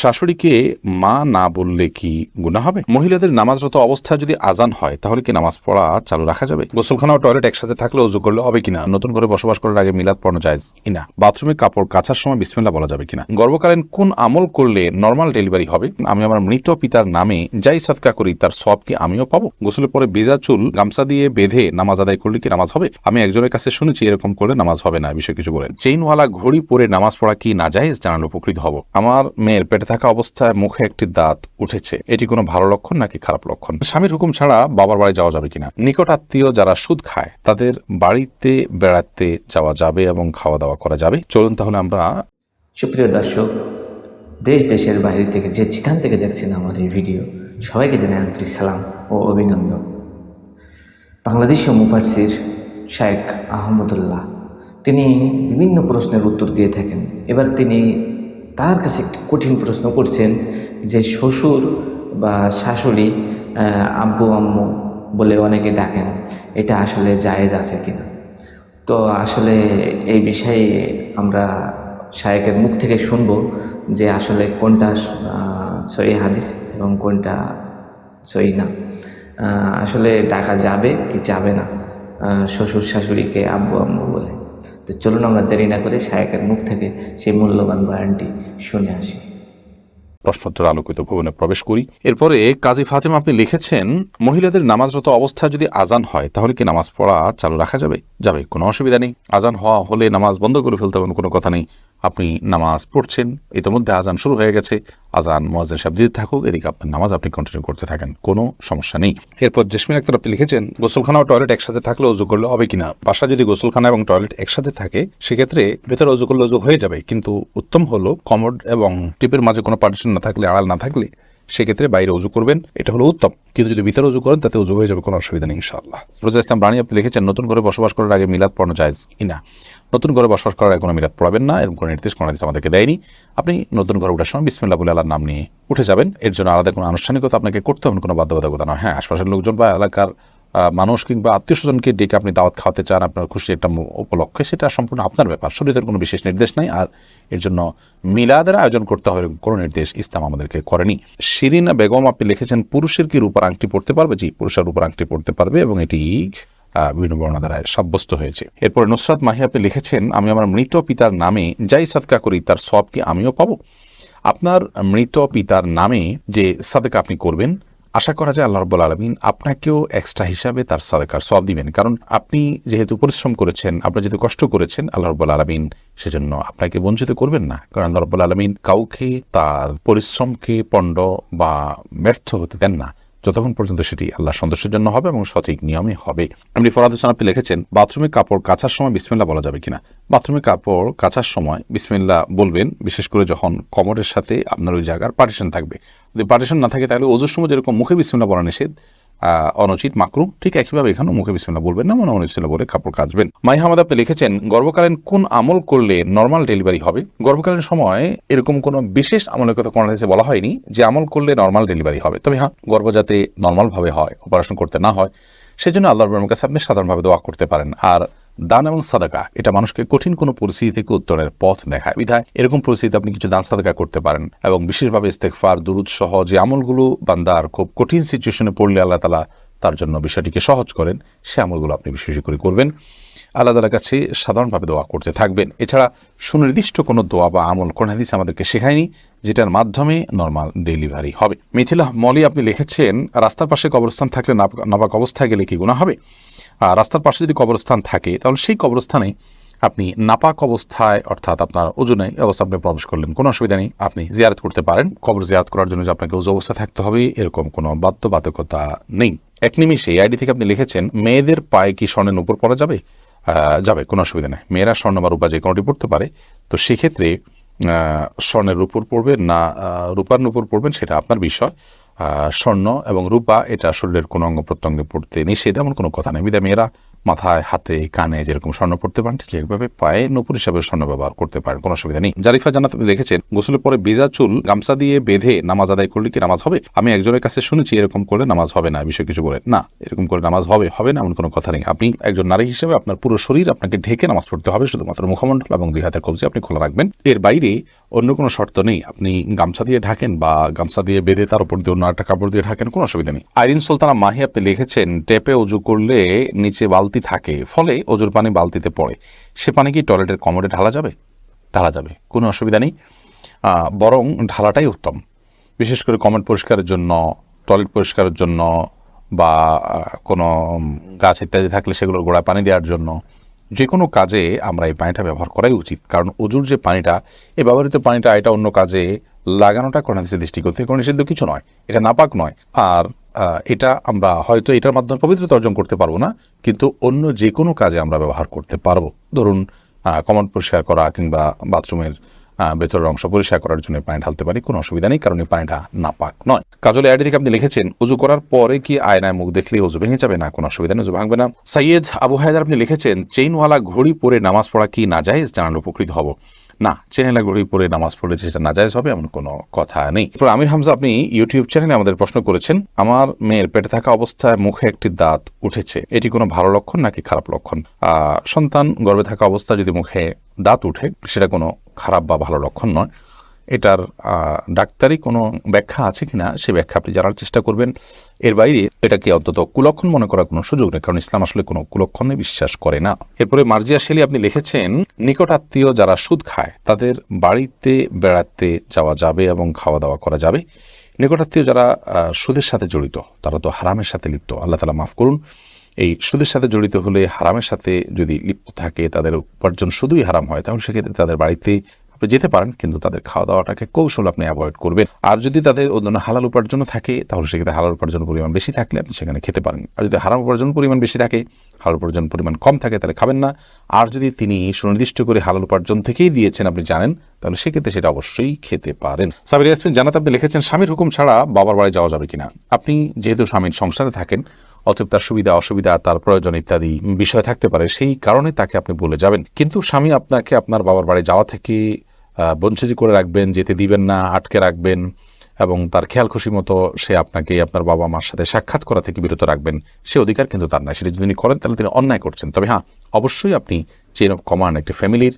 শাশুড়িকে মা না বললে কি গুনাহ হবে? মহিলাদের নামাজরত অবস্থায় যদি আজান হয় তাহলে কি নামাজ পড়া চালু রাখা যাবে? গোসলখানা ও টয়লেট একসাথে থাকলে ওযু করলে হবে কিনা? নতুন করে বসবাস করার আগে মিলাদ পড়ানো জায়েজ কিনা? বাথরুমে কাপড় কাচার সময় বিসমিল্লাহ বলা যাবে কিনা? গর্ভকালীন কোন আমল করলে নরমাল ডেলিভারি হবে? আমি আমার মৃত পিতার নামে যাই সাদকা করি তার সওয়াব কি আমিও পাবো? গোসলের পরে ভেজা চুল গামছা দিয়ে বেঁধে নামাজ আদায় করলে কি নামাজ হবে? আমি একজনের কাছে শুনেছি এরকম করলে নামাজ হবে না, বিষয় কিছু বলেন। চেইনওয়ালা ঘড়ি পরে নামাজ পড়া কি নাজায়েজ? জানালে উপকৃত হব। আমার মেয়ের পেটে থাকা অবস্থায় মুখে একটি দাঁত উঠেছে, এটি কোনো ভালো লক্ষণ নাকি খারাপ লক্ষণ? স্বামীর হুকুম ছাড়া বাবার বাড়ি যাওয়া যাবে কিনা? নিকট আত্মীয় যারা সুদ খায় তাদের বাড়িতে বেড়াতে যাওয়া যাবে এবং খাওয়া দাওয়া করা যাবে? চলুন তাহলে আমরা। সুপ্রিয় দর্শক, দেশ দেশের বাইরে থেকে যেখান থেকে দেখছেন আমার এই ভিডিও, সবাইকে জানাই আন্তরিক সালাম ও অভিনন্দন। বাংলাদেশি মুফাসসির শায়েখ আহমদুল্লাহ তিনি বিভিন্ন প্রশ্নের উত্তর দিয়ে থাকেন। এবার তিনি তার কাছে একটি কঠিন প্রশ্ন করছেন যে শ্বশুর বা শাশুড়ি আব্বু আম্মু বলে অনেকে ডাকেন, এটা আসলে জায়েজ আছে কিনা? তো আসলে এই বিষয়ে আমরা শায়েখের মুখ থেকে শুনব যে আসলে কোনটা সহিহ হাদিস এবং কোনটা সহিহ না। আসলে ডাকা যাবে কি যাবে না শ্বশুর শাশুড়িকে আব্বু আম্মু বলে? তো চলুন আমরা দেরি না করে শায়েখের মুখ থেকে সেই মূল্যবান বয়ানটি শুনে আসি। প্রশ্নোত্তর আলোকিত ভবনে প্রবেশ করি। এরপরে কাজী ফাতেমা আপনি লিখেছেন, মহিলাদের নামাজরত অবস্থায় যদি আজান হয় তাহলে কি নামাজ পড়া চালু রাখা যাবে? যাবে, কোনো অসুবিধা নেই। আজান হওয়া হলে নামাজ বন্ধ করে ফেলতে হবে, কোনো কথা নেই। আপনি নামাজ পড়ছেন, ইতিমধ্যে আজান শুরু হয়ে গেছে, আজান মুয়াজ্জিন সাহেব দিতে থাকুক, এদিকে আপনার নামাজ আপনি কন্টিনিউ করতে থাকেন, কোনো সমস্যা নেই। এরপর জেসমিন আক্তার আপনি লিখেছেন, গোসলখানা ও টয়লেট একসাথে থাকলে ওযু করলে হবে কিনা? বাসা যদি গোসলখানা এবং টয়লেট একসাথে থাকে সেক্ষেত্রে ভেতরে ওযু করলে ওযু হয়ে যাবে, কিন্তু উত্তম হলো কমোড এবং টিপের মাঝে কোনো পার্টিশন না থাকলে, আড়াল না থাকলে সেক্ষেত্রে বাইরে ওযু করবেন, এটা হলো উত্তম। কিন্তু যদি ভিতরে ওযু করেন তাতে ওযু হয়ে যাবে, কোনো অসুবিধা নেই ইনশাআল্লাহ। রোজা ইসলাম রানী আপনি লিখেছেন, নতুন করে বসবাস করার আগে মিলাদ পড়ানো জায়েজ কিনা? নতুন করে বসবাস করার আগে কোনো মিলাদ পড়াবেন না, এরকম কোনো নির্দেশ কোনো হাদিস আমাদেরকে দেয়নি। আপনি নতুন করে ওঠার সময় বিসমিল্লাহ বলে আল্লাহর নাম নিয়ে উঠে যাবেন, এর জন্য আলাদা কোনো আনুষ্ঠানিকতা আপনাকে করতে হবে, কোনো বাধ্যবাধকতা নয়। হ্যাঁ, আশপাশের লোকজন বা এলাকার মানুষ কিংবা আত্মীয় স্বজনকে ডেকে আপনি দাওয়াত খাওয়াতে চান আপনার খুশি একটা উপলক্ষে, সেটা সম্পূর্ণ আপনার ব্যাপার, শরীয়তের কোনো বিশেষ নির্দেশ নাই। আর এর জন্য মিলাদের আয়োজন করতে হবে কোনো নির্দেশ ইসলাম আমাদেরকে করেনি। শিরিনা বেগম আপনি লিখেছেন, পুরুষের কি রূপার আংটি পড়তে পারবে? জি, পুরুষের রূপার আংটি পড়তে পারবে এবং এটি বিভিন্ন বর্ণনা দ্বারা সাব্যস্ত হয়েছে। এরপরে নুসরাত মাহি আপনি লিখেছেন, আমি আমার মৃত পিতার নামে যাই সাদকা করি তার সওয়াব কি আমিও পাবো? আপনার মৃত পিতার নামে যে সাদকা আপনি করবেন, আশা করা যায় আল্লাহ রাব্বুল আলামিন আপনাকেও এক্সট্রা হিসাবে তার সাদকার সওয়াব দিবেন, কারণ আপনি যেহেতু পরিশ্রম করেছেন, আপনি যেহেতু কষ্ট করেছেন, আল্লাহ রাব্বুল আলামিন সেজন্য আপনাকে বঞ্চিত করবেন না, কারণ আল্লাহ রাব্বুল আলামিন কাউকে তার পরিশ্রমকে পণ্ড বা ব্যর্থ হতে দেন না যতক্ষণ পর্যন্ত সেটি আল্লাহ সন্তোষের জন্য হবে এবং সঠিক নিয়মে হবে। এমনি ফরহাদ হোসেন আপনি লিখেছেন, বাথরুমে কাপড় কাচার সময় বিসমিল্লাহ বলা যাবে কিনা? বাথরুমে কাপড় কাচার সময় বিসমিল্লাহ বলবেন, বিশেষ করে যখন কমোডের সাথে আপনার ওই জায়গার পার্টিশন থাকবে। যদি পার্টিশন না থাকে তাহলে ওযুর সময় যেরকম মুখে বিসমিল্লাহ বলা নিষেধ, অনুচিত, মাকরুহ, ঠিক একইভাবে এখানেও মুখে বিসমিল্লাহ বলবেন না, মনে বিসমিল্লাহ বলে কাপড় কাচবেন। মাই হামাদ আপনি লিখেছেন, গর্ভকালীন কোন আমল করলে নরমাল ডেলিভারি হবে? গর্ভকালীন সময় এরকম কোনো বিশেষ আমলের কথা কোন হাদিসে বলা হয়নি যে আমল করলে নরমাল ডেলিভারি হবে। তবে হ্যাঁ, গর্ভ যাতে নরমালভাবে হয়, অপারেশন করতে না হয়, সেজন্য আল্লাহর রহমতের কাছে আপনি সাধারণভাবে দোয়া করতে পারেন। আর দান এবং সাদাকা এটা মানুষকে কঠিন কোনো পরিস্থিতি থেকে উত্তরের পথ দেখায়, বিধায় এরকম পরিস্থিতিতে আপনি কিছু দান সাদাকা করতে পারেন এবং বিশেষভাবে ইস্তেগফার, দুরূদ সহ যে আমলগুলো বান্দার খুব কঠিন সিচুয়েশনে পড়লে আল্লাহ তাআলা তার জন্য বিষয়টিকে সহজ করেন, সে আমলগুলো আপনি বিশেষ করে করবেন। আল্লাহ তাআলার কাছে সাধারণভাবে দোয়া করতে থাকবেন। এছাড়া সুনির্দিষ্ট কোনো দোয়া বা আমল কোন হাদিস আমাদেরকে শেখায়নি যেটার মাধ্যমে নরমাল ডেলিভারি হবে। মিথিলা মলি আপনি লিখেছেন, রাস্তার পাশে কবরস্থান থাকলে নাপাক অবস্থায় গেলে কি গুনাহ হবে? রাস্তার পাশে যদি কবরস্থান থাকে তাহলে সেই কবরস্থানে আপনি নাপাক অবস্থায়, অর্থাৎ আপনার ওযু নেই অবস্থা আপনি প্রবেশ করলেন, কোনো অসুবিধা নেই, আপনি জিয়ারত করতে পারেন। কবর জিয়ারত করার জন্য যে আপনাকে ওযু অবস্থা থাকতে হবে এরকম কোনো বাধ্যবাধকতা নেই। এক নিমিষে আইডি থেকে আপনি লিখেছেন, মেয়েদের পায়ে কি স্বর্ণের উপর পরা যাবে? যাবে, কোনো অসুবিধা নেই। মেয়েরা স্বর্ণ বা রূপা যে কোনোটি পড়তে পারে, তো সেক্ষেত্রে স্বর্ণের উপর পড়বেন না রূপার উপর পড়বেন সেটা আপনার বিষয়। স্বর্ণ এবং রূপা এটা শরীরের কোনো অঙ্গ প্রত্যঙ্গে পড়তে নিষেধ, এমন কোনো কথা নেই, বিধায় মেয়েরা মাথায়, হাতে, কানে যেরকম স্বর্ণ পড়তে পারেন ঠিক একভাবে পায়ে নূপুর হিসাবে স্বর্ণ ব্যবহার করতে পারেন, কোনো অসুবিধা নেই। জারিফা জান্নাত আপনি লিখেছেন, গোসলের পরে ভেজা চুল গামছা দিয়ে বেঁধে নামাজ আদায় করলে কি নামাজ হবে? আমি একজনের কাছে শুনেছি এরকম করলে নামাজ হবে না, বিষয় কিছু বলে না, এরকম করে নামাজ হবে না এমন কোনো কথা নেই। আপনি একজন নারী হিসেবে আপনার পুরো শরীর আপনাকে ঢেকে নামাজ পড়তে হবে, শুধুমাত্র মুখমণ্ডল এবং দুই হাতের কবজি আপনি খোলা রাখবেন, এর বাইরে অন্য কোনো শর্ত নেই। আপনি গামছা দিয়ে ঢাকেন বা গামছা দিয়ে বেঁধে তার উপর দিয়ে অন্য একটা কাপড় দিয়ে ঢাকেন, কোনো অসুবিধা নেই। আইরিন সুলতানা মাহি আপনি লিখেছেন, টেপে উজু করলে নিচে বালতি থাকে, ফলে অজুর পানি বালতিতে পড়ে, সে পানি কি টয়লেটের কমোডে ঢালা যাবে? ঢালা যাবে, কোনো অসুবিধা নেই, বরং ঢালাটাই উত্তম। বিশেষ করে কমোড পরিষ্কারের জন্য, টয়লেট পরিষ্কারের জন্য বা কোনো গাছ ইত্যাদি থাকলে সেগুলোর গোড়ায় পানি দেওয়ার জন্য, যে কোনো কাজে আমরা এই পানিটা ব্যবহার করাই উচিত। কারণ অজুর যে পানিটা, এই ব্যবহৃত পানিটা এটা অন্য কাজে লাগানোটা কোরআন হাদিসের দৃষ্টিকোণ থেকে কোনো নিষিদ্ধ কিছু নয়, এটা নাপাক নয়। আর এটা আমরা হয়তো এটার মাধ্যমে পবিত্রতা অর্জন করতে পারবো না, কিন্তু অন্য যে কোনো কাজে আমরা ব্যবহার করতে পারবো। ধরুন কমোড পরিষ্কার করা কিংবা বাথরুমের ভেতরের অংশ পরিষ্কার করার জন্য পানি ঢালতে পারি, কোনো অসুবিধা নেই, কারণ এই পানিটা নাপাক নয়। কাজলে আইডি থেকে আপনি লিখেছেন, উজু করার পরে কি আয়নায় মুখ দেখলে উজু ভেঙে যাবে? না, কোনো অসুবিধা নেই, উজু ভাঙবে না। সৈয়দ আবু হায়দার আপনি লিখেছেন, চেইনওয়ালা ঘড়ি পরে নামাজ পড়া কি নাজায়েজ? জানালে উপকৃত হব। না, চেইনওয়ালা ঘড়ি পরে নামাজ পড়লে যেটা নাজায়েজ হবে এমন কোনো কথা নেই। আমির হামজা আপনি ইউটিউব চ্যানেলে আমাদের প্রশ্ন করেছেন, আমার মেয়ের পেটে থাকা অবস্থায় মুখে একটি দাঁত উঠেছে, এটি কোনো ভালো লক্ষণ নাকি খারাপ লক্ষণ? সন্তান গর্ভে থাকা অবস্থায় যদি মুখে দাঁত উঠে সেটা কোনো খারাপ বা ভালো লক্ষণ নয়। এটার ডাক্তারি কোনো ব্যাখ্যা আছে কিনা সে ব্যাখ্যা আপনি জানার চেষ্টা করবেন। এর বাইরে এটাকে অন্তত কুলক্ষণ মনে করার কোনো সুযোগ নেই, কারণ ইসলাম আসলে কোনো কুলক্ষণে বিশ্বাস করে না। এরপরে মার্জিয়া শেলি আপনি লিখেছেন, নিকট আত্মীয় যারা সুদ খায় তাদের বাড়িতে বেড়াতে যাওয়া যাবে এবং খাওয়া দাওয়া করা যাবে। নিকট আত্মীয় যারা সুদের সাথে জড়িত তারা তো হারামের সাথে লিপ্ত, আল্লাহ তাআলা মাফ করুন। এই সুদের সাথে জড়িত হলে, হারামের সাথে যদি লিপ্ত থাকে, তাদের উপার্জন শুধুই হারাম হয়, তাহলে সেক্ষেত্রে তাদের বাড়িতে আপনি যেতে পারেন, কিন্তু তাদের খাওয়া দাওয়াটাকে কৌশল আপনি অ্যাভয়েড করবেন। আর যদি তাদের অন্য হালাল উপার্জন থাকে তাহলে সেক্ষেত্রে হালাল উপার্জন পরিমাণ বেশি থাকলে আপনি সেখানে খেতে পারেন। আর যদি হারাম উপার্জন পরিমাণ বেশি থাকে, হালাল উপার্জন পরিমাণ কম থাকে, তাহলে খাবেন না। আর যদি তিনি সুনির্দিষ্ট করে হালাল উপার্জন থেকেই দিয়েছেন আপনি জানেন, তাহলে সেক্ষেত্রে সেটা অবশ্যই খেতে পারেন। সাবির ইয়াসমিন জান্নাত আপনি লিখেছেন, স্বামীর হুকুম ছাড়া বাবার বাড়ি যাওয়া যাবে কিনা? আপনি যেহেতু স্বামীর সংসারে থাকেন, অতএব তার সুবিধা অসুবিধা, তার প্রয়োজন ইত্যাদি বিষয় থাকতে পারে, সেই কারণে তাকে আপনি বলে যাবেন। কিন্তু স্বামী আপনাকে আপনার বাবার বাড়ি যাওয়া থেকে বঞ্চিত করে রাখবেন, যেতে দিবেন না, আটকে রাখবেন এবং তার খেয়াল খুশি মতো সে আপনাকে আপনার বাবা মার সাথে সাক্ষাৎ করা থেকে বিরত রাখবেন, সে অধিকার কিন্তু তার নাই। সেটা যদি তিনি করেন তাহলে তিনি অন্যায় করছেন। তবে হ্যাঁ, অবশ্যই আপনি চেইন অফ কমান্ড, একটি ফ্যামিলির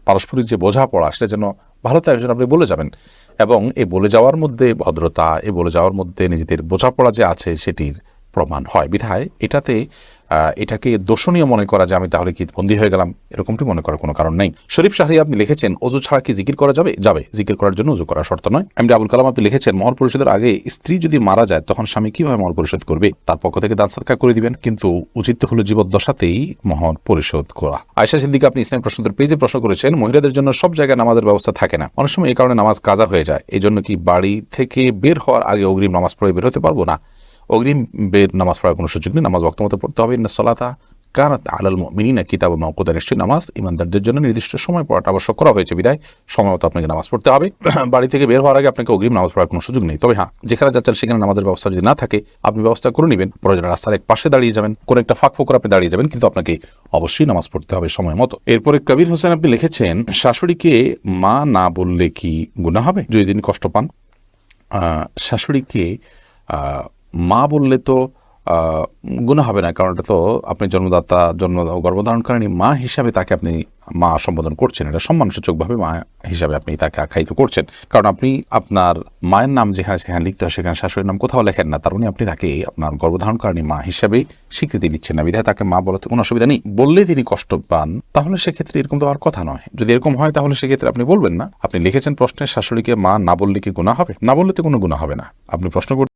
পারস্পরিক যে বোঝাপড়া, সেটা যেন ভালো তার জন্য আপনি বলে যাবেন। এবং এই বলে যাওয়ার মধ্যে ভদ্রতা, এই বলে যাওয়ার মধ্যে নিজেদের বোঝাপড়া যে আছে সেটির প্রমাণ হয়। বিধায় এটাকে দোষণীয় মনে করা যে আমি তাহলে কি বন্দী হয়ে গেলাম, এরকমটি মনে করার কোনো কারণ নেই। শরীফ শাহরি আপনি লিখেছেন, অজু ছাড়া কি জিকির করা যাবে? যাবে, জিকির করার জন্য অজু করা শর্ত নয়। এমডি আবুল কালাম আপনি লিখেছেন, মহর পরিশোধের আগে স্ত্রী যদি মারা যায় তখন স্বামী কিভাবে মহর পরিশোধ করবে? তার পক্ষ থেকে দান সাদকা করে দিবেন, কিন্তু উচিত হলো জীবদ্দশাতেই মহর পরিশোধ করা। আয়েশা সিদ্দিকা আপনি ইসলাম প্রশ্নোত্তর পেজে প্রশ্ন করেছেন, মহিলাদের জন্য সব জায়গায় নামাজের ব্যবস্থা থাকে না, অনেক সময় এই কারণে নামাজ কাজা হয়ে যায়, এই জন্য কি বাড়ি থেকে বের হওয়ার আগে অগ্রিম নামাজ পড়ে বের হতে পারবো? না, অগ্রিম বের নামাজ পড়ার কোনো সুযোগ নেই, নামাজ ওয়াক্ত মতো পড়তে হবে। ইন্না সলাতা কানাত আলাল মুমিনিনা কিতাবাম মাওকুতা, নিশ্চয়ই নামাজ ইমানদারদের জন্য নির্দিষ্ট সময় পড়াটা আবশ্যক করা হয়েছে, বিধায় সময় মতো আপনাকে নামাজ পড়তে হবে। বাড়ি থেকে বের হওয়ার আগে আপনাকে অগ্রিম নামাজ পড়ার কোনো সুযোগ নেই। তবে হ্যাঁ, যেখানে যাচ্ছেন সেখানে নামাজের ব্যবস্থা যদি না থাকে আপনি ব্যবস্থা করে নেবেন, প্রয়োজনে রাস্তার এক পাশে দাঁড়িয়ে যাবেন, কোনো একটা ফাঁক ফোকর আপনি দাঁড়িয়ে যাবেন, কিন্তু আপনাকে অবশ্যই নামাজ পড়তে হবে সময় মতো। এরপরে কবির হোসেন আপনি লিখেছেন, শাশুড়িকে মা না বললে কি গুনাহ হবে যদি তিনি কষ্ট পান? শাশুড়িকে মা বললে তো গুনাহ হবে না, কারণ এটা তো আপনি গর্ভধারণকারিণী মা হিসাবে তাকে আপনি মা সম্বোধন করছেন, এটা সম্মানসূচকভাবে মা হিসাবে আপনি তাকে আখ্যায়িত করছেন। কারণ আপনি আপনার মায়ের নাম যেখানে সেখানে লিখতে হয়, সেখানে শাশুড়ির নাম কোথাও লেখেন না, তার মানে আপনি তাকে আপনার গর্ভধারণকারিণী মা হিসাবে স্বীকৃতি দিচ্ছেন না, বিধায় তাকে মা বলাতে কোনো অসুবিধা নেই। বললে তিনি কষ্ট পান তাহলে সেক্ষেত্রে এরকম তো আর কথা নয়। যদি এরকম হয় তাহলে সেক্ষেত্রে আপনি বলবেন না। আপনি লিখেছেন প্রশ্নে, শাশুড়িকে মা না বললে কি গুনাহ হবে? না বললে তো কোনো গুনাহ হবে না। আপনি প্রশ্ন